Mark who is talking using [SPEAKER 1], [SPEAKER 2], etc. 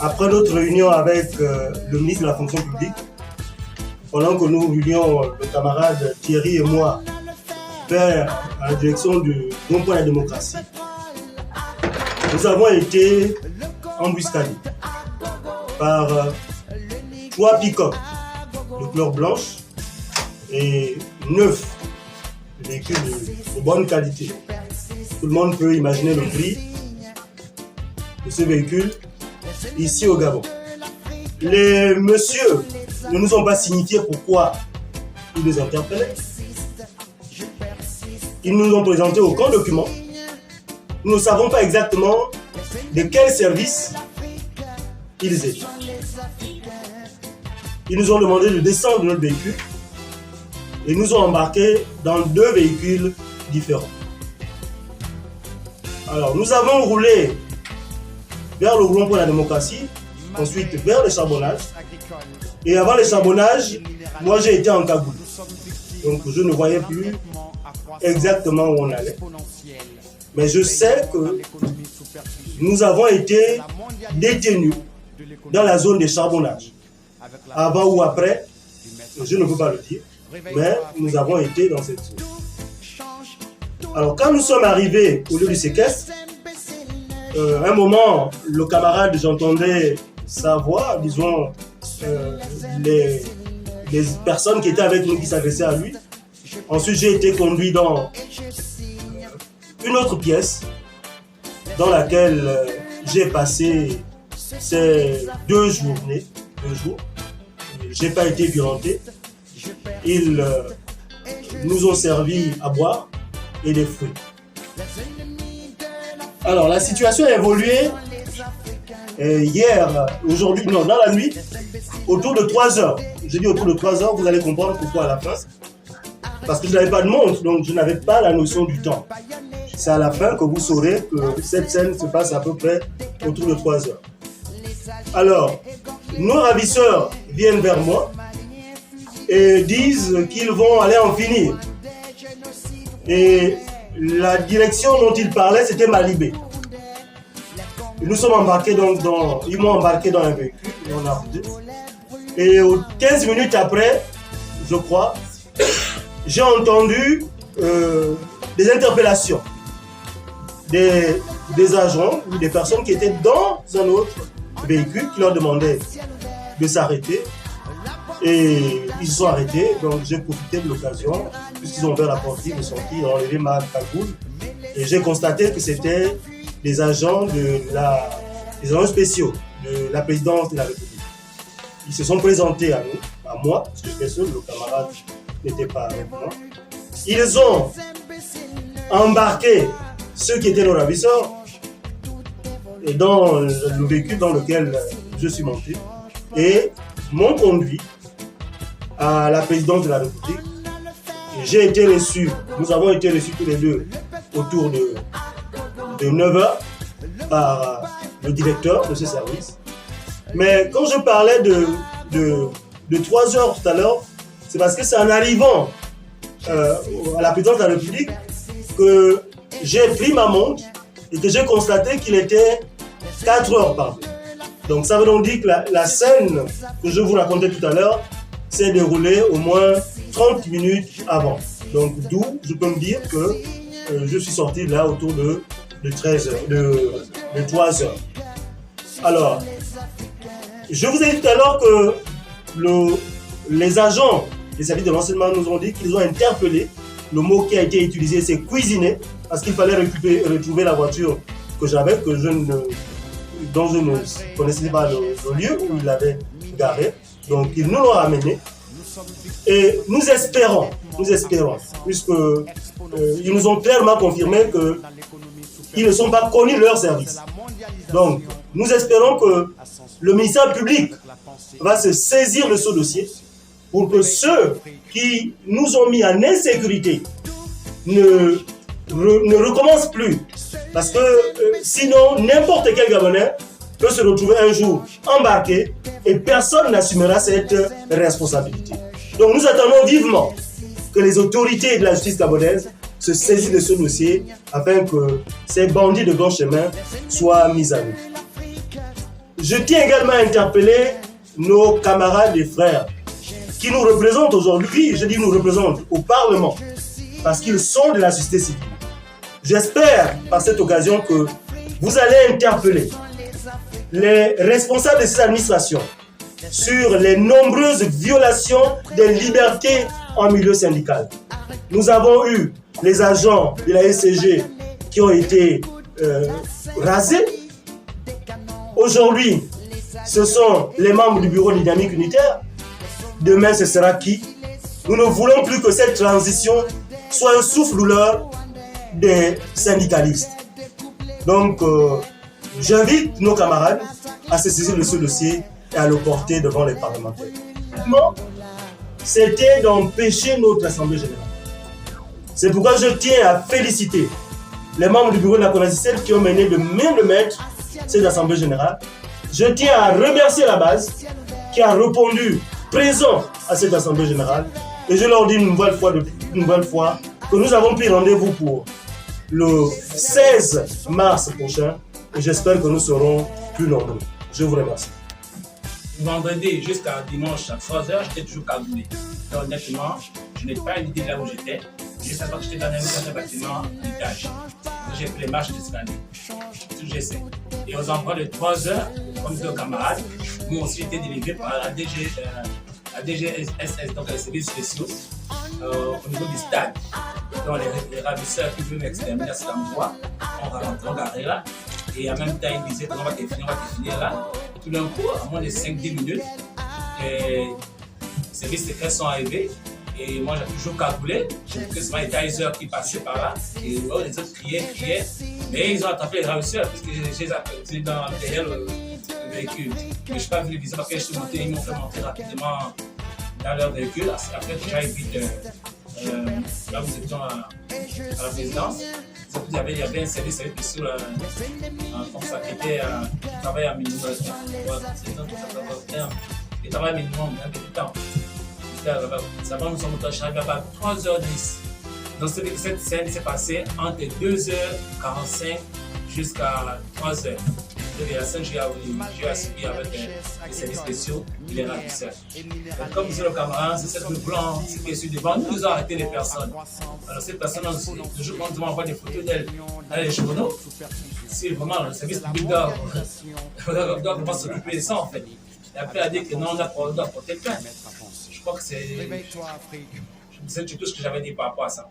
[SPEAKER 1] après notre réunion avec le ministre de la fonction publique, pendant que nous réunions le camarade Thierry et moi vers la direction du rond-point de la démocratie, nous avons été embuscadés par 3 pick-up de couleur blanche et 9 véhicules de bonne qualité. Tout le monde peut imaginer le prix de ce véhicule ici au Gabon. Les messieurs ne nous ont pas signifié pourquoi ils nous interpellaient. Ils ne nous ont présenté aucun document. Nous ne savons pas exactement de quel service ils étaient. Ils nous ont demandé de descendre de notre véhicule et nous ont embarqués dans 2 véhicules différents. Alors, nous avons roulé vers le rond-point de la démocratie, ensuite vers le charbonnage. Et avant le charbonnage, moi j'ai été en cagoule. Donc je ne voyais plus exactement où on allait. Mais je sais que nous avons été détenus dans la zone de charbonnage. Avant ou après, je ne peux pas le dire, mais nous avons été dans cette zone. Alors quand nous sommes arrivés au lieu du séquestre, à un moment, le camarade, j'entendais sa voix, disons, les personnes qui étaient avec nous qui s'adressaient à lui. Ensuite, j'ai été conduit dans une autre pièce dans laquelle j'ai passé ces 2 journées, 2 jours. Je n'ai pas été violenté. Ils nous ont servi à boire et des fruits. Alors, la situation a évolué hier, aujourd'hui, non, dans la nuit, autour de 3 heures. Je dis autour de 3 heures, vous allez comprendre pourquoi à la fin. Parce que je n'avais pas de montre, donc je n'avais pas la notion du temps. C'est à la fin que vous saurez que cette scène se passe à peu près autour de 3 heures. Alors, nos ravisseurs viennent vers moi et disent qu'ils vont aller en finir. Et la direction dont ils parlaient, c'était Malibé. Nous sommes embarqués donc ils m'ont embarqué dans un véhicule et on a roulé. Et 15 minutes après, je crois, j'ai entendu des interpellations des agents ou des personnes qui étaient dans un autre véhicule qui leur demandaient de s'arrêter. Et ils se sont arrêtés, donc j'ai profité de l'occasion, puisqu'ils ont ouvert la porte de sortie, ils ont enlevé ma cagoule. Et j'ai constaté que c'était des agents des agents spéciaux de la présidence de la République. Ils se sont présentés à nous, à moi, parce que j'étais seul, le camarade n'était pas avec moi. Ils ont embarqué ceux qui étaient nos ravisseurs dans le véhicule dans lequel je suis monté et m'ont conduit à la présidence de la République. J'ai été reçu, nous avons été reçus tous les deux autour de 9h par le directeur de ce service. Mais quand je parlais de 3 heures tout à l'heure, c'est parce que c'est en arrivant à la présidence de la République que j'ai pris ma montre et que j'ai constaté qu'il était 4 heures par jour. Donc ça veut donc dire que la scène que je vous racontais tout à l'heure s'est déroulée au moins 30 minutes avant. Donc d'où je peux me dire que je suis sorti là autour de 3 heures. Alors, je vous ai dit tout à l'heure que les agents des services de renseignement nous ont dit qu'ils ont interpellé. Le mot qui a été utilisé, c'est cuisiner, parce qu'il fallait retrouver la voiture que j'avais, dont je ne connaissais pas le lieu où ils l'avaient garée. Donc, ils nous l'ont ramené. Et nous espérons, puisqu'ils nous ont clairement confirmé qu'ils ne sont pas connus de leur service. Donc, nous espérons que le ministère public va se saisir de ce dossier pour que ceux qui nous ont mis en insécurité ne recommencent plus. Parce que sinon, n'importe quel Gabonais peut se retrouver un jour embarqué et personne n'assumera cette responsabilité. Donc nous attendons vivement que les autorités de la justice gabonaise se saisissent de ce dossier afin que ces bandits de grand chemin soient mis à nu. Je tiens également à interpeller nos camarades et frères qui nous représentent aujourd'hui, je dis nous représentent au Parlement, parce qu'ils sont de la société civile. J'espère par cette occasion que vous allez interpeller les responsables de ces administrations sur les nombreuses violations des libertés en milieu syndical. Nous avons eu les agents de la SCG qui ont été rasés. Aujourd'hui, ce sont les membres du bureau dynamique unitaire. Demain, ce sera qui? Nous ne voulons plus que cette transition soit un souffle-douleur des syndicalistes. Donc, j'invite nos camarades à se saisir de ce dossier et à le porter devant les parlementaires. C'était d'empêcher notre Assemblée générale. C'est pourquoi je tiens à féliciter les membres du bureau de la CONASICEL qui ont mené de main de maître cette Assemblée générale. Je tiens à remercier la base qui a répondu présent à cette Assemblée générale. Et je leur dis une nouvelle fois que nous avons pris rendez-vous pour le 16 mars prochain. Et j'espère que nous serons plus nombreux. Je vous remercie.
[SPEAKER 2] Vendredi jusqu'à dimanche à 3h, j'étais toujours cagoulé. Honnêtement, je n'ai pas une idée de là où j'étais. Je savais que j'étais dans un bâtiment d'étage. J'ai pris les marches d'escalier. C'est tout ce que j'essaie. Et aux endroits de 3h, comme deux camarades, moi aussi j'étais délivré par la DGSS, donc les services spéciaux, au niveau du stade. Donc les ravisseurs qui veulent m'exterminer à cet endroit, on garde là. Et en même temps, ils disaient qu'on va te finir là. Et tout d'un coup, à moins de 5-10 minutes, les services secrets sont arrivés. Et moi, j'ai toujours cagoulé. Que ce soit les Taisers qui passaient par là. Et les autres criaient. Mais ils ont attrapé les ravisseurs, puisque je les ai derrière le véhicule. Mais je n'ai pas vu les viseurs parce que je suis monté. Ils m'ont fait monter rapidement dans leur véhicule. Après, j'avais vite là où nous étions à la présidence. Il y avait un service sur comme ça qui était travail à minimum. Il travaille à minimum, un peu de temps. Ça va, nous sommes arrivés à 3h10. Donc, cette scène s'est passée entre 2h45 jusqu'à 3h. Et la scène, j'ai assumé avec les services spéciaux et les ravisseurs. Comme disait le camarade, c'est cette blanc qui est sur devant, nous avons arrêté les personnes. Alors, ces personnes, toujours quand on envoie des photos d'elles dans les journaux, si vraiment le service public doit vraiment s'occuper de ça, en fait. Et après, elle a dit que non, on doit porter plainte. Je crois que c'est tout ce que j'avais dit par rapport à ça.